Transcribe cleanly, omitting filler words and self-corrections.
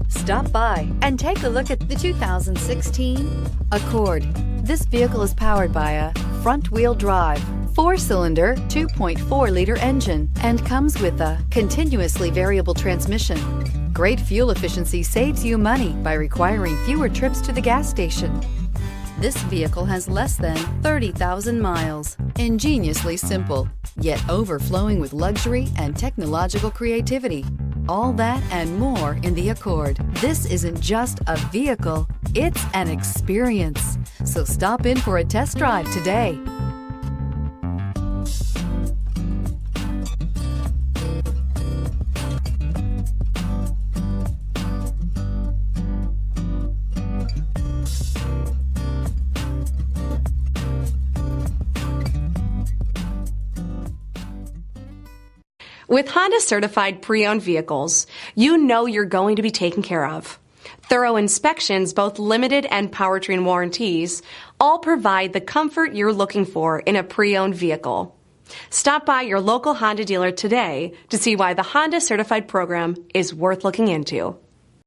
Stop by and take a look at the 2016 Accord. This vehicle is powered by a front-wheel drive, 4-cylinder, 2.4-liter engine and comes with a continuously variable transmission. Great fuel efficiency saves you money by requiring fewer trips to the gas station. This vehicle has less than 30,000 miles. Ingeniously simple, yet overflowing with luxury and technological creativity. All that and more in the Accord. This isn't just a vehicle, it's an experience. So stop in for a test drive today. With Honda certified pre-owned vehicles, you know you're going to be taken care of. Thorough inspections, both limited and powertrain warranties, all provide the comfort you're looking for in a pre-owned vehicle. Stop by your local Honda dealer today to see why the Honda certified program is worth looking into.